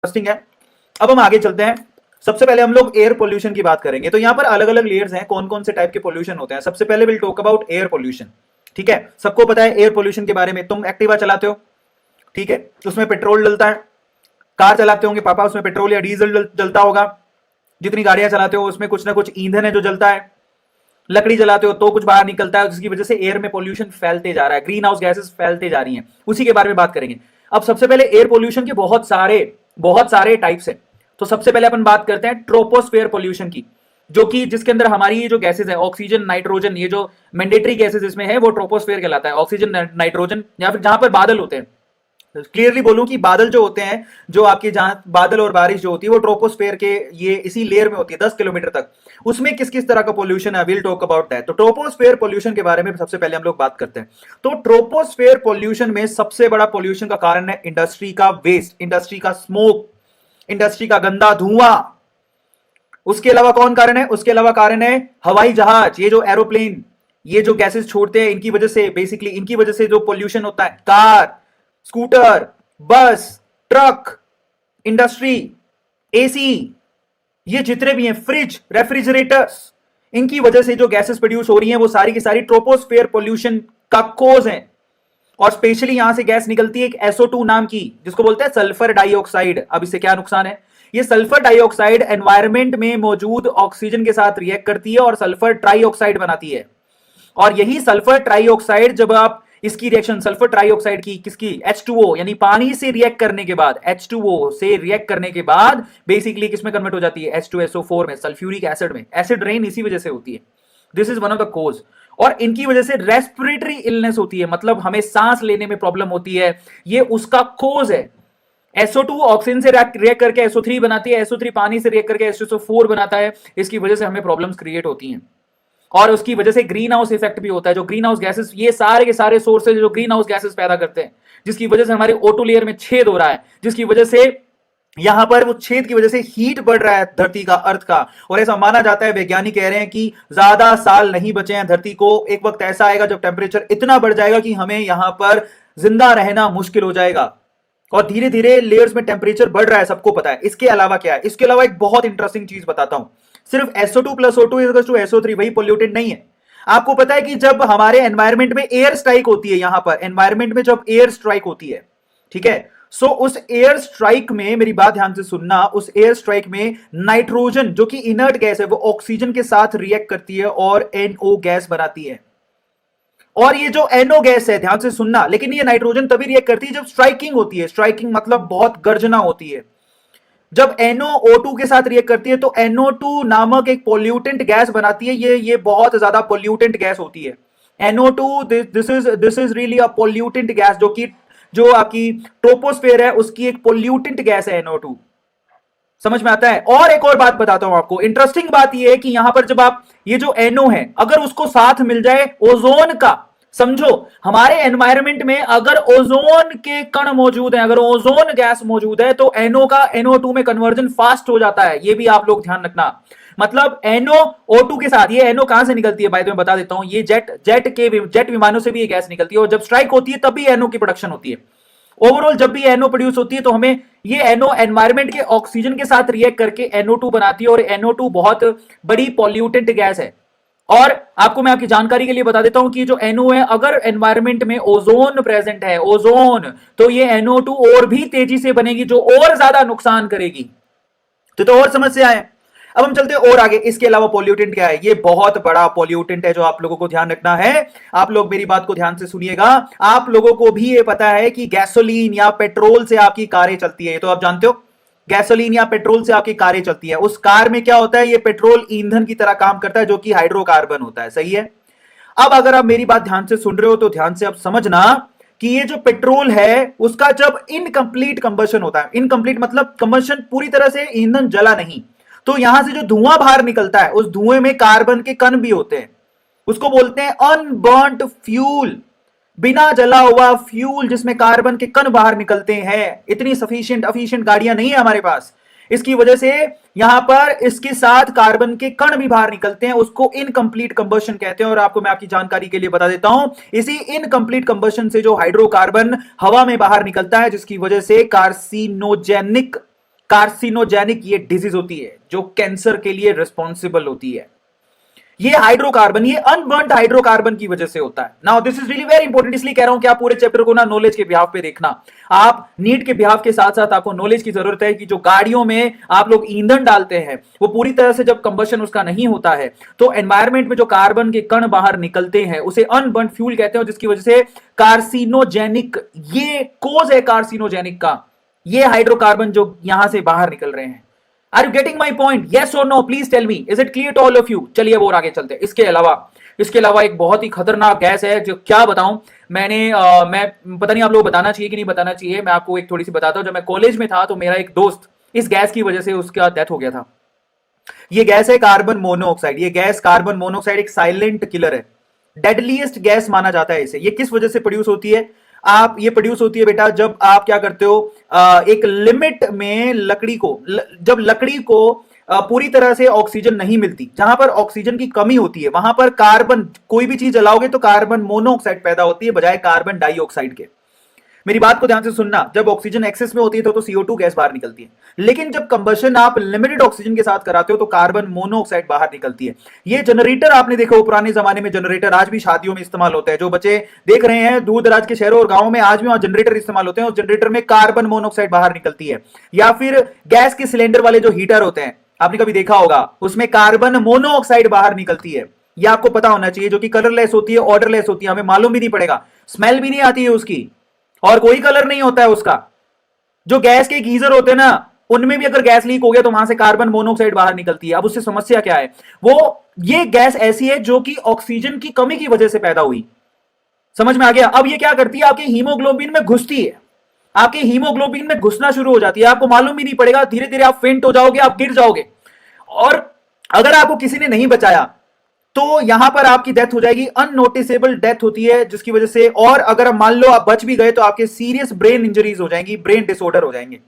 Interesting है। अब हम आगे चलते हैं। सबसे पहले हम लोग एयर पोल्यूशन की बात करेंगे। तो यहां पर अलग अलग लेयर्स हैं, कौन कौन से टाइप के पोल्यूशन होते हैं। सबसे पहले will talk about air pollution. ठीक है, सबको पता है एयर पोल्यूशन के बारे में। तुम एक्टिवा चलाते हो, ठीक है, तो उसमें पेट्रोल डलता है। कार चलाते होंगे पापा, उसमें पेट्रोल या डीजल जलता होगा। जितनी गाड़ियां चलाते हो उसमें कुछ ना कुछ ईंधन है जो जलता है। लकड़ी जलाते हो तो कुछ बाहर निकलता है, जिसकी वजह से एयर में पोल्यूशन फैलते जा रहा है, ग्रीन हाउस गैसेस फैलते जा रही हैं। उसी के बारे में बात करेंगे। अब सबसे पहले एयर पोल्यूशन के बहुत सारे टाइप्स हैं। तो सबसे पहले अपन बात करते हैं ट्रोपोस्फेयर पोल्यूशन की, जो कि जिसके अंदर हमारी ये जो गैसेस है ऑक्सीजन नाइट्रोजन, ये जो मैंडेटरी गैसेस इसमें है वो ट्रोपोस्फेयर कहलाता है। ऑक्सीजन नाइट्रोजन, या फिर जहां पर बादल होते हैं, क्लियरली बोलूं कि बादल जो होते हैं, जो आपके जहां बादल और बारिश जो होती है वो ट्रोपोस्फेयर के ये इसी लेयर में होती है 10 किलोमीटर तक। उसमें किस किस तरह का पोल्यूशन है, विल टॉक अबाउट दैट। तो ट्रोपोस्फेयर पोल्यूशन के बारे में सबसे पहले हम लोग बात करते हैं। तो ट्रोपोस्फेयर पोल्यूशन में सबसे बड़ा पोल्यूशन का कारण है इंडस्ट्री का वेस्ट, इंडस्ट्री का स्मोक, इंडस्ट्री का गंदा धुआं। उसके अलावा कौन कारण है, उसके अलावा कारण है हवाई जहाज, ये जो एरोप्लेन ये जो गैसेस छोड़ते हैं, इनकी वजह से बेसिकली इनकी वजह से जो पोल्यूशन होता है, कार, स्कूटर, बस, ट्रक, इंडस्ट्री, एसी, ये जितने भी हैं, फ्रिज, रेफ्रिजरेटर्स, इनकी वजह से जो गैसेस प्रोड्यूस हो रही हैं वो सारी की सारी ट्रोपोस्फेयर पोल्यूशन का कोज है। और स्पेशली यहां से गैस निकलती है एक SO2 नाम की, जिसको बोलते हैं सल्फर डाइऑक्साइड। अब इससे क्या नुकसान है, ये सल्फर डाइऑक्साइड एनवायरमेंट में मौजूद ऑक्सीजन के साथ रिएक्ट करती है और सल्फर ट्राइऑक्साइड बनाती है। और यही सल्फर ट्राइऑक्साइड, जब आप इसकी रिएक्शन सल्फर ट्राइऑक्साइड की किसकी, H2O यानी पानी से रिएक्ट करने के बाद, H2O से रिएक्ट करने के बाद बेसिकली किसमें कन्वर्ट हो जाती है, H2SO4 में, सल्फ्यूरिक एसिड में। एसिड रेन इसी वजह से होती है। This is one of the cause. और इनकी वजह से रेस्पिरेटरी इलनेस होती है, मतलब हमें सांस लेने में प्रॉब्लम होती है, ये उसका कोज है। SO2 ऑक्सीजन से रिएक्ट करके SO3 बनाती है, SO3 पानी से रिएक्ट करके H2SO4 बनाता है। इसकी वजह से हमें प्रॉब्लम्स क्रिएट होती हैं। और उसकी वजह से ग्रीन हाउस इफेक्ट भी होता है। जो ग्रीन हाउस गैसेस, ये सारे के सारे सोर्सेज जो ग्रीन हाउस गैसेस पैदा करते हैं, जिसकी वजह से हमारे ओटो लेयर में छेद हो रहा है, जिसकी वजह से यहां पर वो छेद की वजह से हीट बढ़ रहा है धरती का, अर्थ का। और ऐसा माना जाता है, वैज्ञानिक कह रहे हैं कि ज्यादा साल नहीं बचे हैं धरती को। एक वक्त ऐसा आएगा जब टेम्परेचर इतना बढ़ जाएगा कि हमें यहां पर जिंदा रहना मुश्किल हो जाएगा। और धीरे धीरे लेयर्स में टेम्परेचर बढ़ रहा है, सबको पता है। इसके अलावा क्या है, इसके अलावा एक बहुत इंटरेस्टिंग चीज बताता हूं। सिर्फ SO2 plus O2 is to SO3 वही पोल्यूटेंट नहीं है। आपको पता है कि जब हमारे एनवायरमेंट में एयर स्ट्राइक होती है, यहां पर एनवायरमेंट में जब एयर स्ट्राइक होती है, ठीक है, सो उस एयर स्ट्राइक में, मेरी बात ध्यान से सुनना, उस एयर स्ट्राइक में नाइट्रोजन जो कि इनर्ट गैस है वो ऑक्सीजन के साथ रिएक्ट करती है और NO गैस बनाती है। और ये जो NO गैस है, ध्यान से सुनना, लेकिन ये नाइट्रोजन तभी रिएक्ट करती है जब स्ट्राइकिंग होती है। स्ट्राइकिंग मतलब बहुत गर्जना होती है। जब NO O2 के साथ रिएक्ट करती है तो NO2 नामक एक पोल्यूटेंट गैस बनाती है। ये बहुत ज्यादा पोल्यूटेंट गैस होती है। NO2 this is really a pollutant gas, जो आपकी ट्रोपोस्फेयर है उसकी एक पोल्यूटेंट गैस है NO2। समझ में आता है। और एक और बात बताता हूं आपको, इंटरेस्टिंग बात यह है कि यहां पर जब आप ये जो NO है, अगर उसको साथ मिल जाए ओजोन का, समझो हमारे एनवायरमेंट में अगर ओजोन के कण मौजूद हैं, अगर ओजोन गैस मौजूद है, तो NO का NO2 में कन्वर्जन फास्ट हो जाता है। ये भी आप लोग ध्यान रखना। मतलब NO O2 के साथ, ये NO कहां से निकलती है भाई, तो मैं बता देता हूं, ये जेट विमानों से भी ये गैस निकलती है। और जब स्ट्राइक होती है तब भी NO की प्रोडक्शन होती है। ओवरऑल जब भी NO प्रोड्यूस होती है तो हमें ये NO एनवायरमेंट के ऑक्सीजन के साथ रिएक्ट करके NO2 बनाती है। और NO2 बहुत बड़ी पॉल्यूटेंट गैस है। और आपको मैं आपकी जानकारी के लिए बता देता हूं कि जो NO है, अगर एनवायरमेंट में ओजोन प्रेजेंट है, ओजोन, तो ये NO2 और भी तेजी से बनेगी, जो और ज्यादा नुकसान करेगी। तो और समस्या है। अब हम चलते हैं और आगे। इसके अलावा पॉल्यूटेंट क्या है, ये बहुत बड़ा पॉल्यूटेंट है जो आप लोगों को ध्यान रखना है। आप लोग मेरी बात को ध्यान से सुनिएगा। आप लोगों को भी ये पता है कि गैसोलीन या पेट्रोल से आपकी कारें चलती है, ये तो आप जानते हो। गैसोलीन या पेट्रोल से आपकी कारें चलती है। उस कार में क्या होता है, ये पेट्रोल ईंधन की तरह काम करता है, जो कि हाइड्रोकार्बन होता है। सही है। अब अगर आप मेरी बात ध्यान से सुन रहे हो तो ध्यान से अब समझना कि ये जो पेट्रोल है उसका जब इनकंप्लीट कंबशन होता है, इनकंप्लीट मतलब कंबशन पूरी तरह से ईंधन जला नहीं, तो यहां से जो धुआं बाहर निकलता है, उस धुएं में कार्बन के कण भी होते हैं। उसको बोलते हैं अनबर्न्ड फ्यूल, बिना जला हुआ फ्यूल जिसमें कार्बन के कण बाहर निकलते हैं। इतनी एफिशिएंट गाड़ियां नहीं है हमारे पास। इसकी वजह से यहां पर इसके साथ कार्बन के कण भी बाहर निकलते हैं, उसको इनकंप्लीट कंबशन कहते हैं। और आपको मैं आपकी जानकारी के लिए बता देता हूं, इसी इनकंप्लीट कंबशन से जो हाइड्रोकार्बन हवा में बाहर निकलता है, जिसकी वजह से कार्सिनोजेनिक कार्सिनोजेनिक ये डिजीज होती है जो कैंसर के लिए रिस्पॉन्सिबल होती है। ये हाइड्रोकार्बन, ये अनबर्न्ड हाइड्रोकार्बन की वजह से होता है। Now this is really very important, इसलिए कह रहा हूं कि आप पूरे चैप्टर को ना नॉलेज के बिहाफ पे देखना। आप नीट के बिहाफ के साथ साथ आपको नॉलेज की जरूरत है कि जो गाड़ियों में आप लोग ईंधन डालते हैं वो पूरी तरह से जब कंबशन उसका नहीं होता है तो एनवायरमेंट में जो कार्बन के कण बाहर निकलते हैं उसे अनबर्न्ड फ्यूल कहते हैं, जिसकी वजह से कार्सिनोजेनिक, ये कोज है कार्सिनोजेनिक का, ये हाइड्रोकार्बन जो यहां से बाहर निकल रहे हैं। Are you getting my point? Yes और no, please tell me, is it clear to all of you? चलिए अब और आगे चलते हैं। इसके अलावा एक बहुत ही खतरनाक गैस है जो क्या बताऊं मैं पता नहीं आप लोग बताना चाहिए कि नहीं बताना चाहिए। मैं आपको एक थोड़ी सी बताता हूं। जब मैं कॉलेज में था तो मेरा एक दोस्त इस गैस की वजह से उसका डेथ हो गया था। ये गैस है कार्बन मोनोऑक्साइड। ये गैस कार्बन मोनोऑक्साइड एक साइलेंट किलर है, डेडलीस्ट गैस माना जाता है इसे। ये किस वजह से प्रोड्यूस होती है? ये प्रोड्यूस होती है बेटा जब आप क्या करते हो, एक लिमिट में जब लकड़ी को पूरी तरह से ऑक्सीजन नहीं मिलती, जहां पर ऑक्सीजन की कमी होती है वहां पर कार्बन, कोई भी चीज जलाओगे तो कार्बन मोनोऑक्साइड पैदा होती है बजाय कार्बन डाइऑक्साइड के। मेरी बात को ध्यान से सुनना, जब ऑक्सीजन एक्सेस में होती है तो CO2 गैस बाहर निकलती है, लेकिन जब कंबशन आप लिमिटेड ऑक्सीजन के साथ कराते हो तो कार्बन मोनोऑक्साइड बाहर निकलती है। ये जनरेटर आपने देखा हो पुराने जमाने में, जनरेटर आज भी शादियों में इस्तेमाल होता है। जो बच्चे देख रहे हैं दूर दराज के शहरों और गांवों में, आज भी वहां जनरेटर इस्तेमाल होते हैं। उस जनरेटर में कार्बन मोनोऑक्साइड बाहर निकलती है। या फिर गैस के सिलेंडर वाले जो हीटर होते हैं, आपने कभी देखा होगा, उसमें कार्बन मोनोऑक्साइड बाहर निकलती है। यह आपको पता होना चाहिए, जो कि कलरलेस होती है, ऑर्डरलेस होती है, हमें मालूम भी नहीं पड़ेगा, स्मेल भी नहीं आती है उसकी, और कोई कलर नहीं होता है उसका। जो गैस के गीजर होते हैं ना, उनमें भी अगर गैस लीक हो गया तो वहां से कार्बन मोनोऑक्साइड बाहर निकलती है। अब उससे समस्या क्या है? ये गैस ऐसी है जो कि ऑक्सीजन की कमी की वजह से पैदा हुई। समझ में आ गया? अब ये क्या करती है, आपके हीमोग्लोबिन में घुसती है, आपके हीमोग्लोबिन में घुसना शुरू हो जाती है, आपको मालूम भी नहीं पड़ेगा, धीरे धीरे आप फेंट हो जाओगे, आप गिर जाओगे, और अगर आपको किसी ने नहीं बचाया तो यहां पर आपकी डेथ हो जाएगी, अननोटिसेबल डेथ होती है, जिसकी वजह से, और अगर मान लो आप बच भी गए तो आपके सीरियस ब्रेन इंजरीज हो जाएंगी, ब्रेन डिसऑर्डर हो जाएंगे।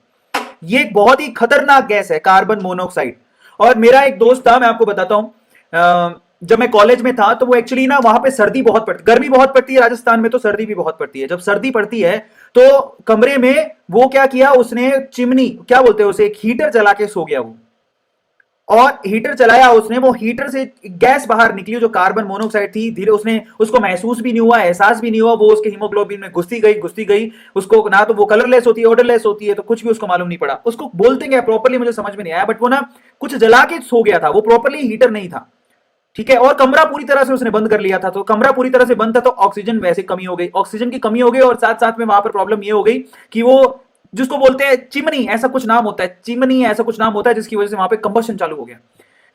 ये एक बहुत ही खतरनाक गैस है कार्बन मोनोऑक्साइड। और मेरा एक दोस्त था, मैं आपको बताता हूं, जब मैं कॉलेज में था तो वो एक्चुअली ना वहां पे सर्दी बहुत पड़ती, गर्मी बहुत पड़ती है राजस्थान में, तो सर्दी भी बहुत पड़ती है। जब सर्दी पड़ती है तो कमरे में वो क्या किया उसने, चिमनी क्या बोलते हैं उसे, एक हीटर जला के सो गया वो, और हीटर चलाया उसने, वो हीटर से गैस बाहर निकली जो कार्बन मोनोऑक्साइड थी। धीरे उसको महसूस भी नहीं हुआ, एहसास भी नहीं हुआ, वो उसके हीमोग्लोबिन में घुसती गई। उसको ना तो वो कलरलेस होती है, ऑर्डरलेस होती है, तो कुछ भी उसको मालूम नहीं पड़ा। उसको बोलते क्या प्रॉपर्ली मुझे समझ में नहीं आया, बट वो ना कुछ जला के सो गया था, वो प्रॉपर्ली हीटर नहीं था, ठीक है। और कमरा पूरी तरह से उसने बंद कर लिया था, तो कमरा पूरी तरह से बंद था तो ऑक्सीजन वैसे कमी हो गई, ऑक्सीजन की कमी हो गई, और साथ साथ में वहां पर प्रॉब्लम ये हो गई कि वो, जिसको बोलते हैं चिमनी, ऐसा कुछ नाम होता है, चिमनी ऐसा कुछ नाम होता है, जिसकी वजह से वहां पे कंबशन चालू हो गया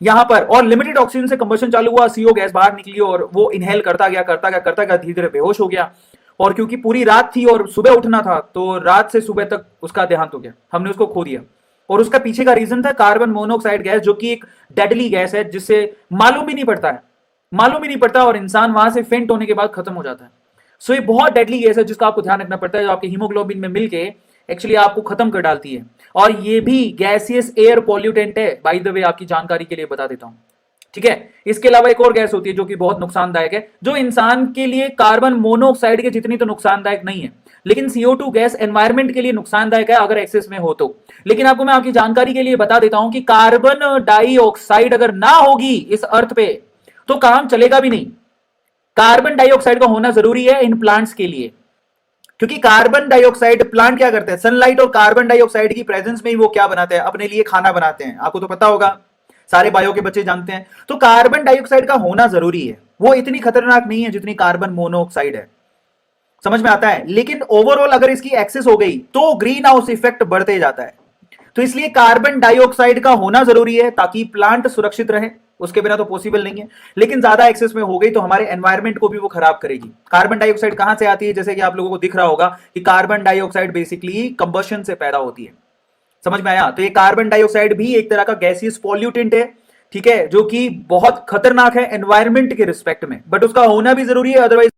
यहां पर, और लिमिटेड ऑक्सीजन से कंबशन चालू हुआ, CO गैस बाहर निकली, और वो इनहेल करता गया, धीरे धीरे बेहोश हो गया। और क्योंकि पूरी रात थी और सुबह उठना था, तो रात से सुबह तक उसका देहांत हो गया, हमने उसको खो दिया। और उसका पीछे का रीजन था कार्बन मोनोऑक्साइड गैस, जो कि एक डेडली गैस है, जिससे मालूम भी नहीं पड़ता और इंसान वहां से फेंट होने के बाद खत्म हो जाता है। सो ये बहुत डेडली गैस है जिसका आपको ध्यान रखना पड़ता है, जो आपके हीमोग्लोबिन में मिलके एक्चुअली आपको खत्म कर डालती है। और ये भी गैसियस एयर पॉल्यूटेंट है, बाय द वे, आपकी जानकारी के लिए बता देता हूं, ठीक है। इसके अलावा एक और गैस होती है जो कि बहुत नुकसानदायक है, जो इंसान के लिए कार्बन मोनोऑक्साइड के जितनी तो नुकसानदायक नहीं है, लेकिन CO2 गैस एनवायरमेंट के लिए नुकसानदायक है अगर एक्सेस में हो तो। लेकिन आपको मैं आपकी जानकारी के लिए बता देता हूं कि कार्बन डाइऑक्साइड अगर ना होगी इस अर्थ पे तो काम चलेगा भी नहीं। कार्बन डाइऑक्साइड का होना जरूरी है इन प्लांट्स के लिए, क्योंकि कार्बन डाइऑक्साइड, प्लांट क्या करते हैं, सनलाइट और कार्बन डाइऑक्साइड की प्रेजेंस में ही वो क्या बनाते हैं, अपने लिए खाना बनाते हैं। आपको तो पता होगा, सारे बायो के बच्चे जानते हैं। तो कार्बन डाइऑक्साइड का होना जरूरी है, वो इतनी खतरनाक नहीं है जितनी कार्बन मोनोऑक्साइड है, समझ में आता है। लेकिन ओवरऑल अगर इसकी एक्सेस हो गई तो ग्रीन हाउस इफेक्ट बढ़ते जाता है। तो इसलिए कार्बन डाइऑक्साइड का होना जरूरी है ताकि प्लांट सुरक्षित रहे, उसके बिना तो पॉसिबल नहीं है। लेकिन ज्यादा एक्सेस में हो गई तो हमारे एनवायरमेंट को भी वो खराब करेगी। कार्बन डाइऑक्साइड कहां से आती है, जैसे कि आप लोगों को दिख रहा होगा कि कार्बन डाइऑक्साइड बेसिकली कंबशन से पैदा होती है, समझ में आया। तो ये कार्बन डाइऑक्साइड भी एक तरह का गैसियस पॉल्यूटेंट है, ठीक है, जो कि बहुत खतरनाक है एनवायरमेंट के रिस्पेक्ट में, बट उसका होना भी जरूरी है, अदरवाइज